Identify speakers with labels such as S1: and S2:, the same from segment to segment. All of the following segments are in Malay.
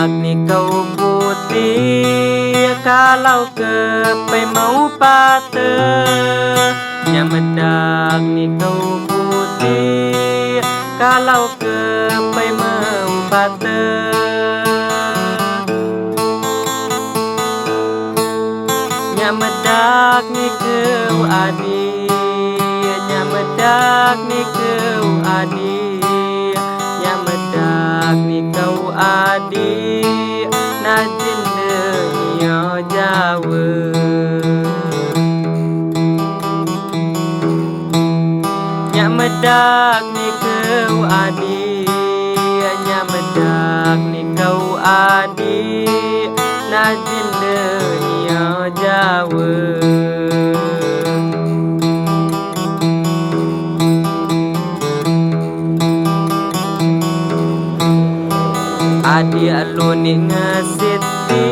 S1: ni kau putih kalau ke mau patah. Yang medak ni kau putih kalau ke mau patah. Yang medak ni kau adik, yang medak ni kau adik, yang medak ni kau adik, najin dunia Jawa. Yang medak ni kau adik, yang medak ni kau adik, najin dunia Jawa. Adik lu ni ngesiti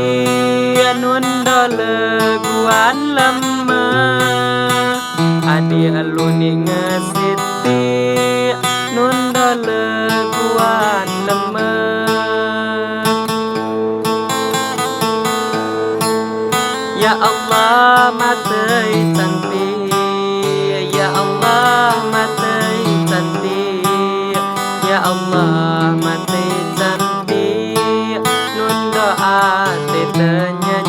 S1: nun dole guan lemah. Adik lu ni ngesiti nun dole guan lemah. Ya Allah matai cantik, ya Allah matai cantik, ya Allah matai cantik, nun doa tetenya.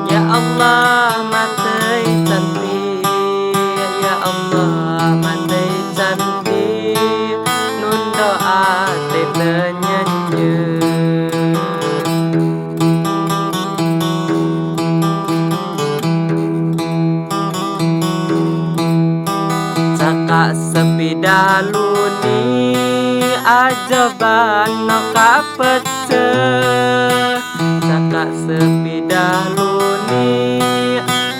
S1: Ya Allah matai cantik, ya Allah matai cantik, nun doa tetenya. Cakak sepeda luni ajaban no kapeceh. Cakak sepeda luni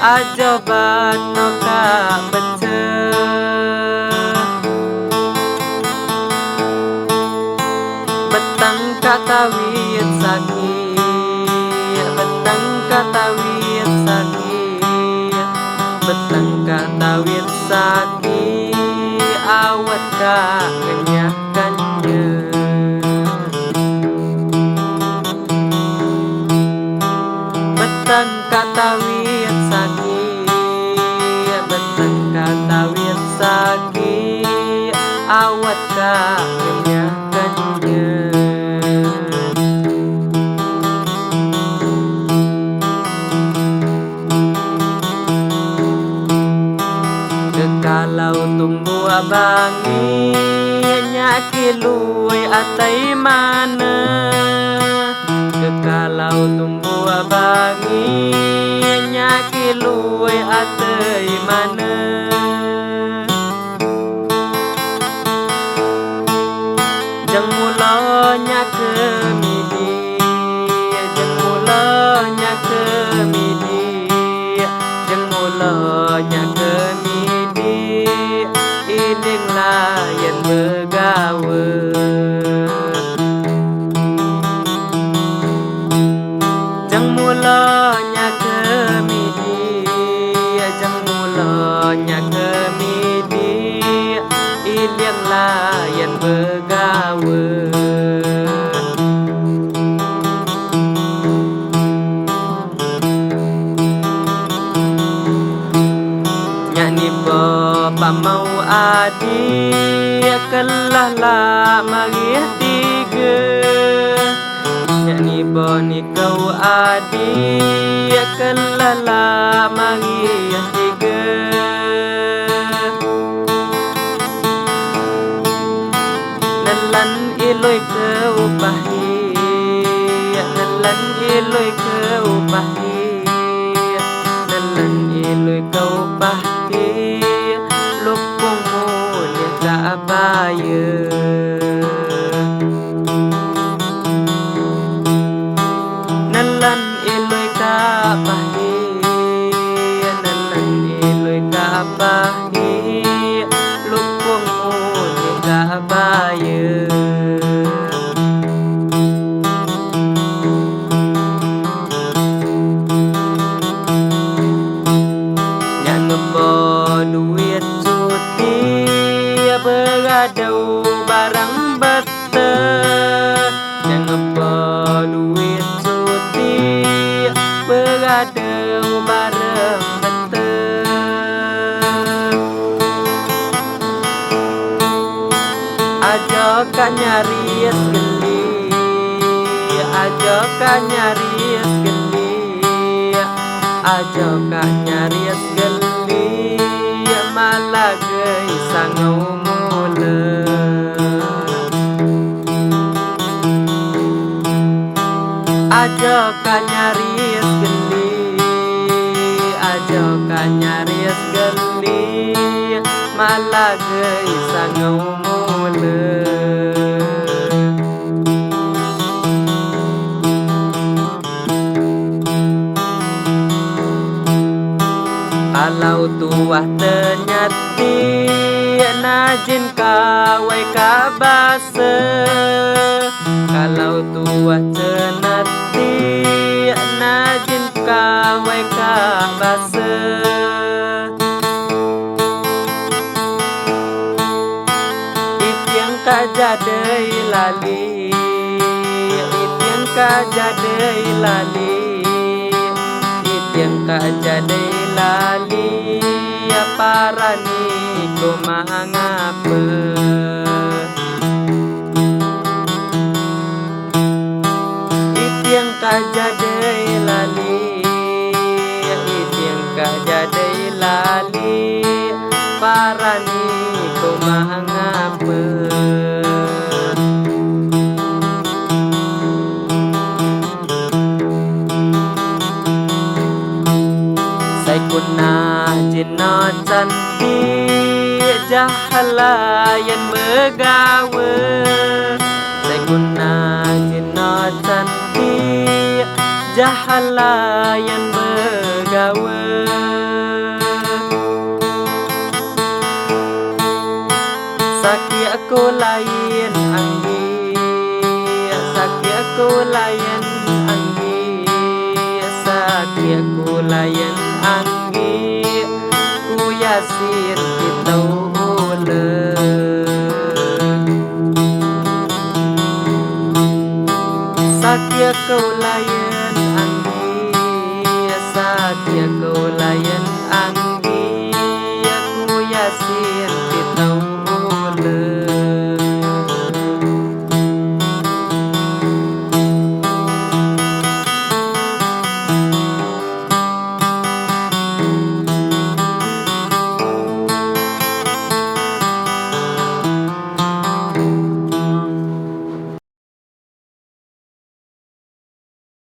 S1: ajaban no kapeceh. Betang katawit sakit, betang katawit sakit, betang katawit sakit, awat kanyakannya. Betang katawit sakit, betang katawit sakit, awat kanyakannya. Kalau tumbuh abangi nyaki luai atai mana. Kalau tumbuh abangi nyaki luai atai mana. Jeng mulanya ke midi, jeng mulanya ke midi, jeng mulanya ke midi, iling layan begawe. Jeng mulanya ke midi, jeng mulanya ke midi, iling layan begawe. Nyanyi bapak mau adik kelah lah mari tiga. Nyanyi boni kau adik kelah lah mari tiga. Nelan iloi kau pahi, nelan iloi kau pahi, nelan iloi kau pahi, lupungmu dia tak bayar. Nelan iloi kau pahi, nelan iloi kau pahi, lupungmu dia tak bayar. Duit cuti begadau barang bete jangan duit cuti begadau barang bete aja kan nyaris geli aja kan nyaris geli aja kan nyaris geli malah geisang mula aja kan nyaris geli aja kan nyaris geli malah geisang mula kalau tuah ternyati najin kawai kabase kalau tuah ternyati najin kawai kabase itiang kajadai lali itiang kajadai lali yang kajadai lali parani ko mangapa itiang kajadai lali itiang kajadai lali parani ko mangapa kunah jinna canti jahalayan begawe saya kunah jinna canti jahalayan begawe sakit aku lain anggi sakit aku lain anggi sakit aku lain anggi ku yasir kita ule sakit kau